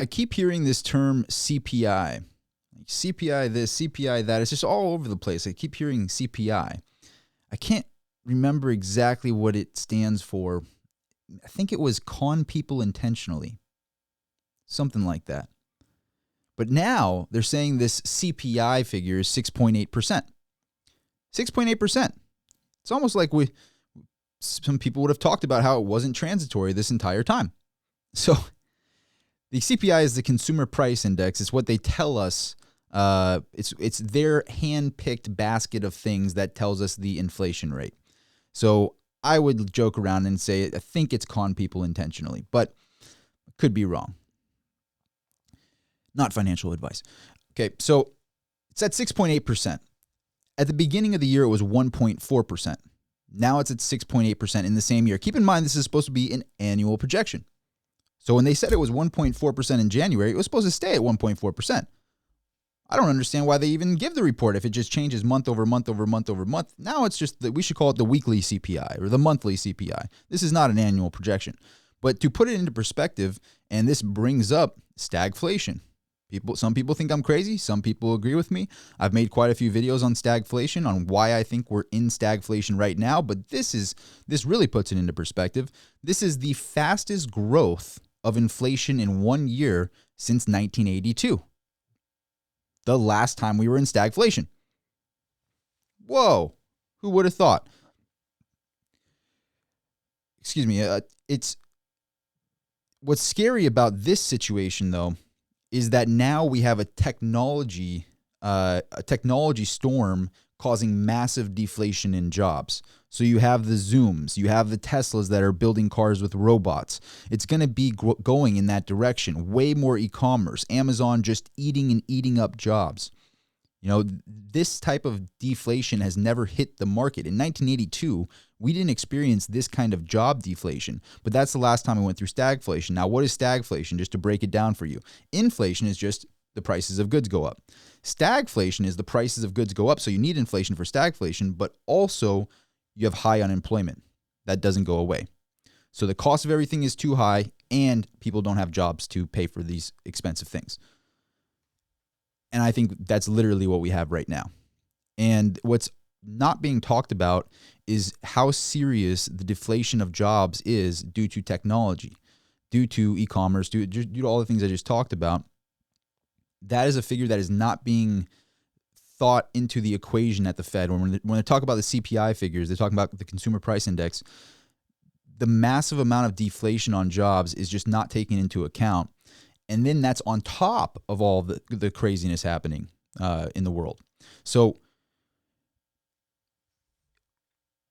I keep hearing this term CPI. CPI this, CPI that. It's just all over the place. I keep hearing CPI. I can't remember exactly what it stands for. I think it was con people intentionally. Something like that. But now they're saying this CPI figure is 6.8%. 6.8%. It's almost like some people would have talked about how it wasn't transitory this entire time. So the CPI is the Consumer Price Index. It's what they tell us. It's their hand-picked basket of things that tells us the inflation rate. So I would joke around and say I think it's con people intentionally, but could be wrong. Not financial advice. Okay, so it's at 6.8%. At the beginning of the year, it was 1.4%. Now it's at 6.8% in the same year. Keep in mind, this is supposed to be an annual projection. So when they said it was 1.4% in January, it was supposed to stay at 1.4%. I don't understand why they even give the report if it just changes month over month over month over month. Now it's just that we should call it the weekly CPI or the monthly CPI. This is not an annual projection. But to put it into perspective, and this brings up stagflation. Some people think I'm crazy. Some people agree with me. I've made quite a few videos on stagflation, on why I think we're in stagflation right now. But this really puts it into perspective. This is the fastest growth of inflation in 1 year since 1982. The last time we were in stagflation. Whoa, who would have thought? Excuse me. What's scary about this situation, though, is that now we have a technology storm causing massive deflation in jobs. So you have the Zooms, you have the Teslas that are building cars with robots. It's going to be going in that direction. Way more e-commerce, Amazon just eating up jobs. You know, this type of deflation has never hit the market. In 1982, we didn't experience this kind of job deflation, but that's the last time we went through stagflation. Now, what is stagflation? Just to break it down for you. Inflation is just the prices of goods go up. Stagflation is the prices of goods go up, so you need inflation for stagflation, but also you have high unemployment. That doesn't go away. So the cost of everything is too high, and people don't have jobs to pay for these expensive things. And I think that's literally what we have right now. And what's not being talked about is how serious the deflation of jobs is due to technology, due to e-commerce, due to all the things I just talked about. That is a figure that is not being thought into the equation at the Fed. When they talk about the CPI figures, they're talking about the Consumer Price Index. The massive amount of deflation on jobs is just not taken into account. And then that's on top of all the craziness happening in the world. So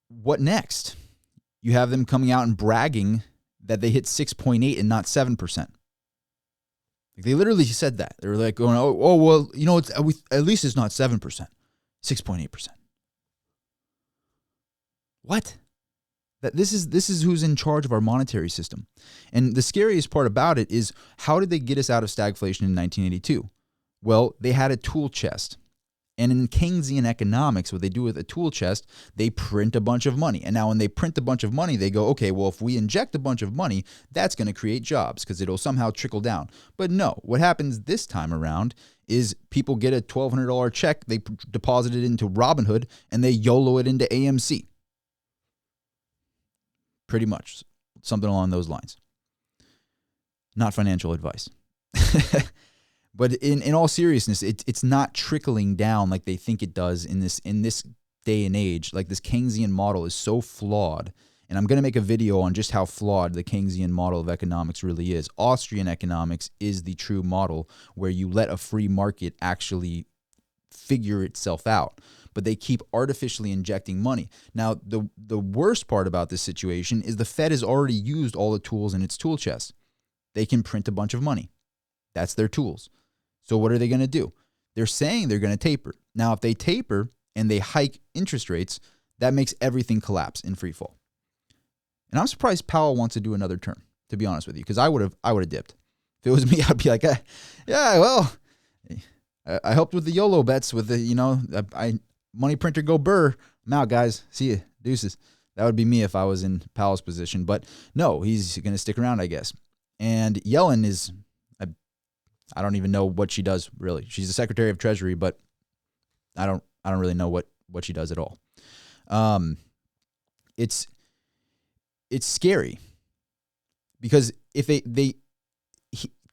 what next? You have them coming out and bragging that they hit 6.8 and not 7%. They literally said that. They were like going, oh well, you know, at least it's not 7%, 6.8%. What? This is who's in charge of our monetary system. And the scariest part about it is, how did they get us out of stagflation in 1982? Well, they had a tool chest. And in Keynesian economics, what they do with a tool chest, they print a bunch of money. And now when they print a bunch of money, they go, okay, well, if we inject a bunch of money, that's going to create jobs because it'll somehow trickle down. But no, what happens this time around is people get a $1,200 check, they deposit it into Robinhood, and they YOLO it into AMC. Pretty much. Something along those lines. Not financial advice. But in all seriousness, it's not trickling down like they think it does in this day and age. Like, this Keynesian model is so flawed. And I'm going to make a video on just how flawed the Keynesian model of economics really is. Austrian economics is the true model where you let a free market actually figure itself out. But they keep artificially injecting money. Now, the worst part about this situation is the Fed has already used all the tools in its tool chest. They can print a bunch of money. That's their tools. So what are they going to do? They're saying they're going to taper. Now, if they taper and they hike interest rates, that makes everything collapse in free fall. And I'm surprised Powell wants to do another term, to be honest with you, because I would have dipped. If it was me, I'd be like, yeah, well, I helped with the YOLO bets with the, money printer go burr. I'm out, guys. See you. Deuces. That would be me if I was in Powell's position. But no, he's going to stick around, I guess. And Yellen is, I don't even know what she does really. She's the Secretary of Treasury, but I don't really know what she does at all. It's scary because if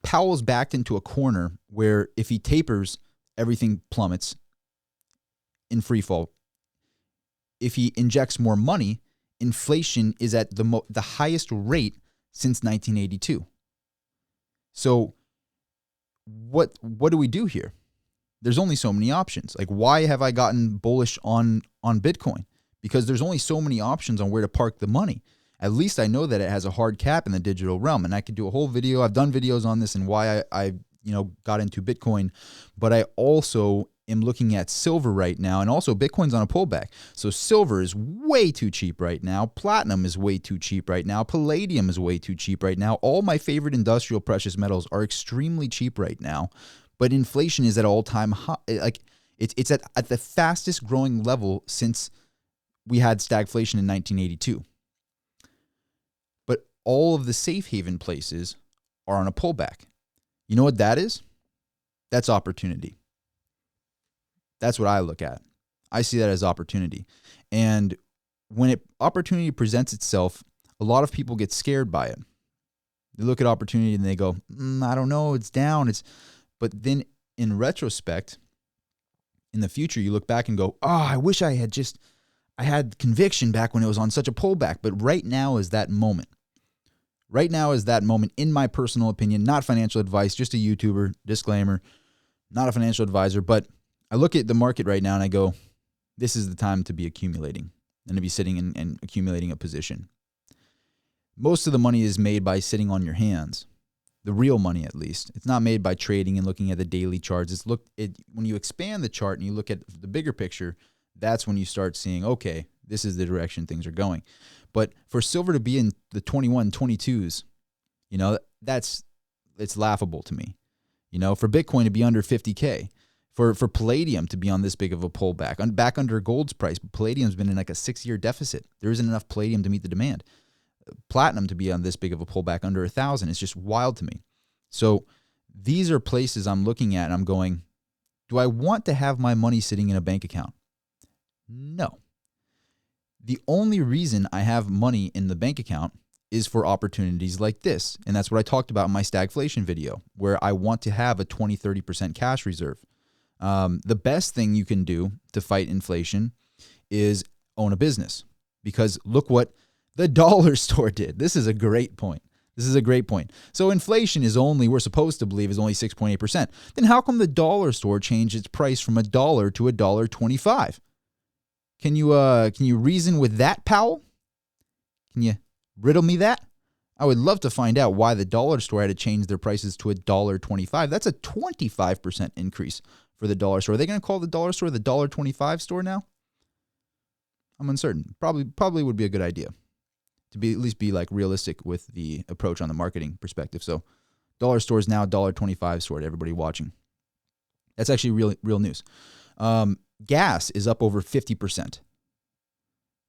Powell's backed into a corner where if he tapers, everything plummets in free fall. If he injects more money, inflation is at the highest rate since 1982. So what do we do here? There's only so many options. Like, why have I gotten bullish on Bitcoin? Because there's only so many options on where to park the money. At least I know that it has a hard cap in the digital realm, and I could do a whole video. I've done videos on this and why I got into Bitcoin, but I also am looking at silver right now, and also Bitcoin's on a pullback. So silver is way too cheap right now. Platinum is way too cheap right now. Palladium is way too cheap right now. All my favorite industrial precious metals are extremely cheap right now, but inflation is at all-time high. Like it's at the fastest growing level since we had stagflation in 1982. But all of the safe haven places are on a pullback. You know what that is? That's opportunity. That's what I look at. I see that as opportunity. And when opportunity presents itself, a lot of people get scared by it. They look at opportunity and they go, I don't know, it's down. But then in retrospect, in the future, you look back and go, I wish I had conviction back when it was on such a pullback. But right now is that moment. Right now is that moment, in my personal opinion, not financial advice, just a YouTuber, disclaimer, not a financial advisor. But I look at the market right now and I go, this is the time to be accumulating and to be sitting and accumulating a position. Most of the money is made by sitting on your hands. The real money, at least. It's not made by trading and looking at the daily charts. When you expand the chart and you look at the bigger picture, that's when you start seeing, okay, this is the direction things are going. But for silver to be in the 21, 22s, it's laughable to me. For Bitcoin to be under 50K, for palladium to be on this big of a pullback, back under gold's price. Palladium's been in like a 6-year deficit. There isn't enough palladium to meet the demand. Platinum to be on this big of a pullback under 1,000. It's just wild to me. So these are places I'm looking at and I'm going, do I want to have my money sitting in a bank account? No. The only reason I have money in the bank account is for opportunities like this. And that's what I talked about in my stagflation video, where I want to have a 20, 30% cash reserve. The best thing you can do to fight inflation is own a business, because look what the dollar store did. This is a great point. So inflation we're supposed to believe, is only 6.8%. Then how come the dollar store changed its price from $1 to $1.25? Can you reason with that, Powell? Can you riddle me that? I would love to find out why the dollar store had to change their prices to $1.25. That's a 25% increase for the dollar store. Are they going to call the dollar store the $1.25 store now? I'm uncertain. Probably would be a good idea to at least be like realistic with the approach on the marketing perspective. So dollar store is now $1.25 store to everybody watching. That's actually real news. Gas is up over 50%.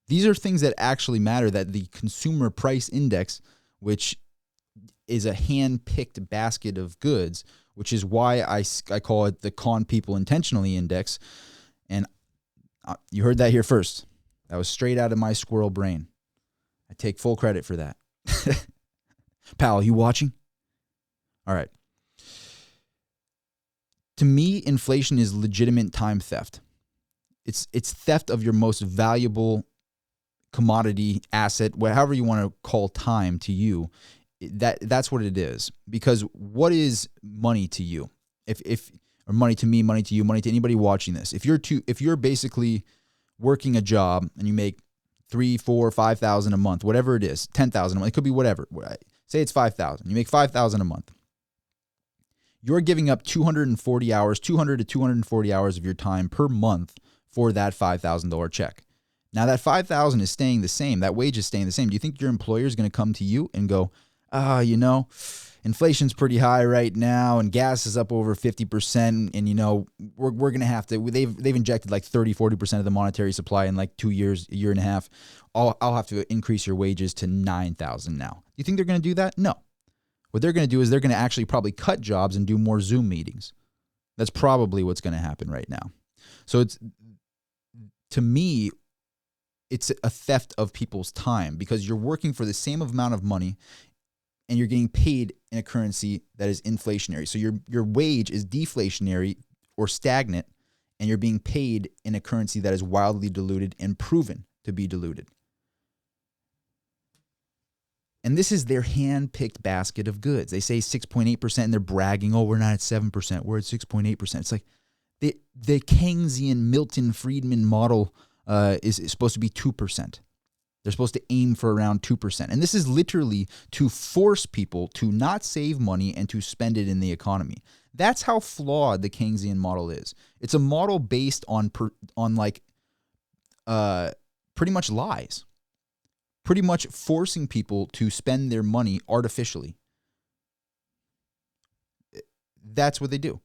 These are things that actually matter, that the consumer price index, which is a hand-picked basket of goods, which is why I call it the con people intentionally index. And you heard that here first. That was straight out of my squirrel brain. I take full credit for that. Pal, you watching? All right. To me, inflation is legitimate time theft. It's theft of your most valuable commodity, asset, however you want to call time to you. That's what it is. Because what is money to you? Or money to me, money to you, money to anybody watching this. If you're basically working a job and you make $3,000, $4,000, $5,000 a month, whatever it is, $10,000 a month, it could be whatever. Say it's $5,000. You make $5,000 a month. You're giving up 240 hours, 200 to 240 hours of your time per month for that $5,000 check. Now that $5,000 is staying the same. That wage is staying the same. Do you think your employer is going to come to you and go, inflation's pretty high right now and gas is up over 50% and, we're going to have to, they've injected like 30, 40% of the monetary supply in like 2 years, a year and a half. I'll have to increase your wages to $9,000 now. Do you think they're going to do that? No. What they're going to do is they're going to actually probably cut jobs and do more Zoom meetings. That's probably what's going to happen right now. So to me, it's a theft of people's time because you're working for the same amount of money and you're getting paid in a currency that is inflationary. So your wage is deflationary or stagnant, and you're being paid in a currency that is wildly diluted and proven to be diluted. And this is their hand-picked basket of goods. They say 6.8%, and they're bragging, oh, we're not at 7%, we're at 6.8%. It's like the Keynesian Milton Friedman model is supposed to be 2%. They're supposed to aim for around 2%. And this is literally to force people to not save money and to spend it in the economy. That's how flawed the Keynesian model is. It's a model based on pretty much lies. Pretty much forcing people to spend their money artificially. That's what they do.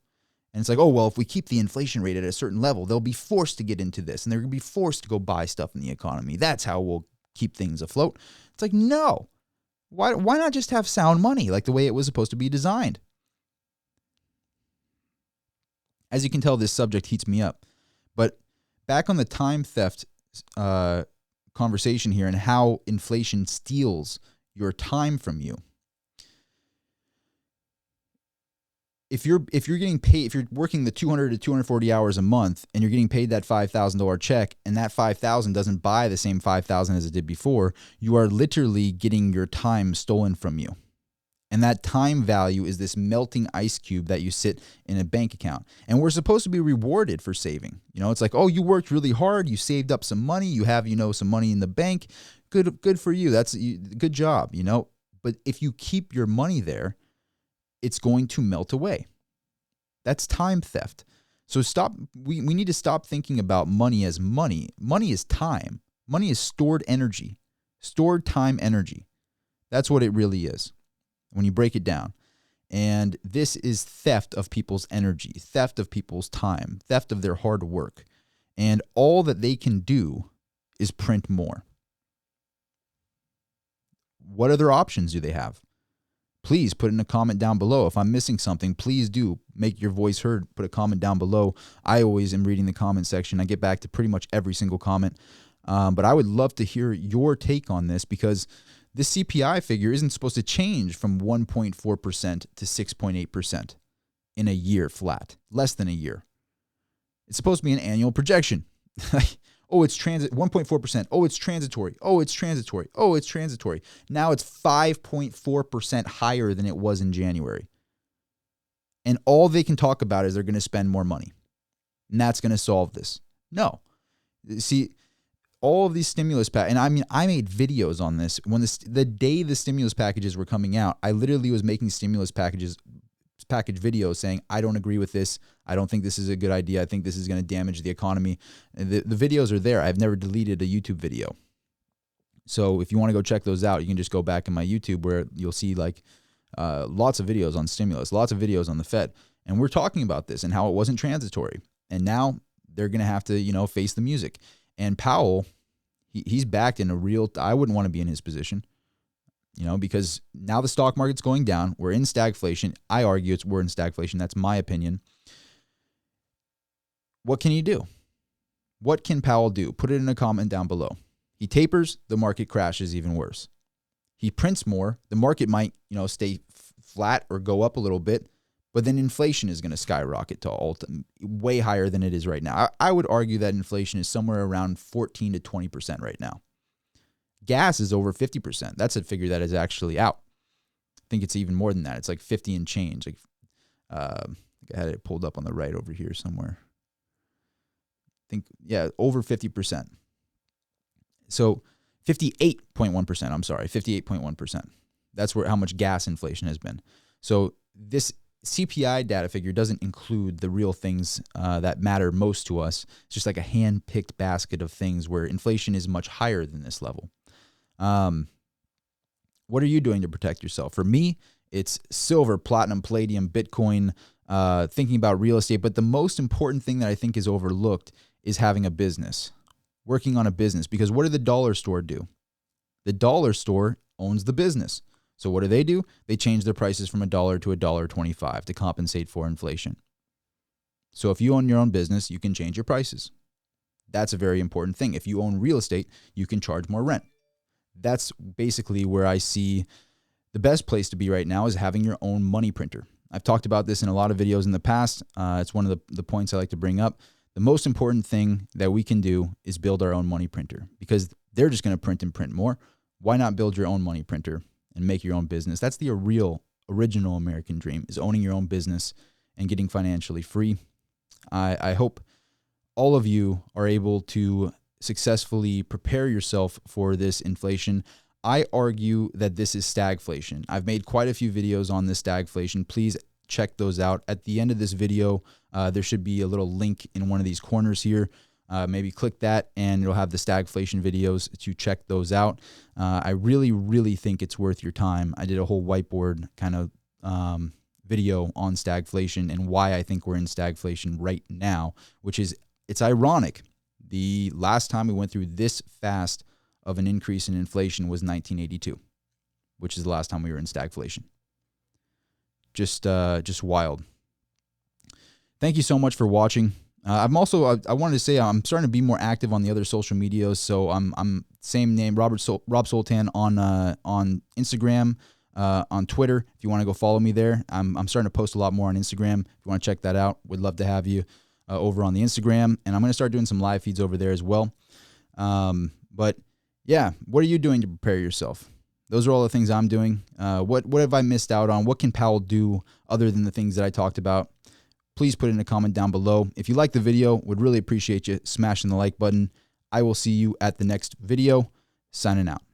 And it's like, oh, well, if we keep the inflation rate at a certain level, they'll be forced to get into this, and they're going to be forced to go buy stuff in the economy. That's how we'll keep things afloat. It's like, no. Why not just have sound money like the way it was supposed to be designed? As you can tell, this subject heats me up. But back on the time theft conversation here and how inflation steals your time from you. If you're getting paid, if you're working the 200 to 240 hours a month and you're getting paid that $5,000 check, and that $5,000 doesn't buy the same $5,000 as it did before, you are literally getting your time stolen from you. And that time value is this melting ice cube that you sit in a bank account. And we're supposed to be rewarded for saving. You know, it's like, oh, you worked really hard, you saved up some money, you have, some money in the bank. Good for you. That's good job, But if you keep your money there, it's going to melt away. That's time theft. So we need to stop thinking about money as money. Money is time. Money is stored energy, stored time energy. That's what it really is when you break it down. And this is theft of people's energy, theft of people's time, theft of their hard work. And all that they can do is print more. What other options do they have? Please put in a comment down below. If I'm missing something, please do make your voice heard. Put a comment down below. I always am reading the comment section. I get back to pretty much every single comment. But I would love to hear your take on this, because this CPI figure isn't supposed to change from 1.4% to 6.8% in a year flat, less than a year. It's supposed to be an annual projection. Oh, it's 1.4%. Oh, it's transitory. Oh, it's transitory. Oh, it's transitory. Now it's 5.4% higher than it was in January. And all they can talk about is they're going to spend more money. And that's going to solve this. No. See, all of these stimulus and I made videos on this. When the day the stimulus packages were coming out, I literally was making package videos saying, I don't agree with this. I don't think this is a good idea. I think this is going to damage the economy. The videos are there. I've never deleted a YouTube video. So if you want to go check those out, you can just go back in my YouTube where you'll see lots of videos on stimulus, lots of videos on the Fed. And we're talking about this and how it wasn't transitory. And now they're going to have to, face the music. And Powell, he's backed in a real, I wouldn't want to be in his position. Because now the stock market's going down. We're in stagflation. I argue we're in stagflation. That's my opinion. What can he do? What can Powell do? Put it in a comment down below. He tapers, the market crashes even worse. He prints more, the market might, stay flat or go up a little bit, but then inflation is going to skyrocket to way higher than it is right now. I would argue that inflation is somewhere around 14 to 20% right now. Gas is over 50%. That's a figure that is actually out. I think it's even more than that. It's like 50 and change. I had it pulled up on the right over here somewhere. Over 50%. So 58.1%, I'm sorry, 58.1%. That's how much gas inflation has been. So this CPI data figure doesn't include the real things that matter most to us. It's just like a hand-picked basket of things where inflation is much higher than this level. What are you doing to protect yourself? For me, it's silver, platinum, palladium, Bitcoin, thinking about real estate. But the most important thing that I think is overlooked is having a business, working on a business. Because what did the dollar store do? The dollar store owns the business. So what do? They change their prices from $1 to $1.25 to compensate for inflation. So if you own your own business, you can change your prices. That's a very important thing. If you own real estate, you can charge more rent. That's basically where I see the best place to be right now is having your own money printer. I've talked about this in a lot of videos in the past. It's one of the points I like to bring up. The most important thing that we can do is build our own money printer because they're just going to print and print more. Why not build your own money printer and make your own business? That's the original American dream, is owning your own business and getting financially free. I hope all of you are able to successfully prepare yourself for this inflation. I argue that this is stagflation. I've made quite a few videos on this stagflation. Please check those out. At the end of this video, there should be a little link in one of these corners here. Maybe click that and it'll have the stagflation videos to check those out. I really, really think it's worth your time. I did a whole whiteboard kind of video on stagflation and why I think we're in stagflation right now, which is, it's ironic. The last time we went through this fast of an increase in inflation was 1982, which is the last time we were in stagflation. Just wild. Thank you so much for watching. I wanted to say I'm starting to be more active on the other social medias. So I'm same name, Rob Soltan on Instagram, on Twitter. If you want to go follow me there, I'm starting to post a lot more on Instagram. If you want to check that out, would love to have you over on the Instagram, and I'm going to start doing some live feeds over there as well. But yeah, what are you doing to prepare yourself? Those are all the things I'm doing. What have I missed out on? What can Powell do other than the things that I talked about? Please put in a comment down below. If you like the video, would really appreciate you smashing the like button. I will see you at the next video. Signing out.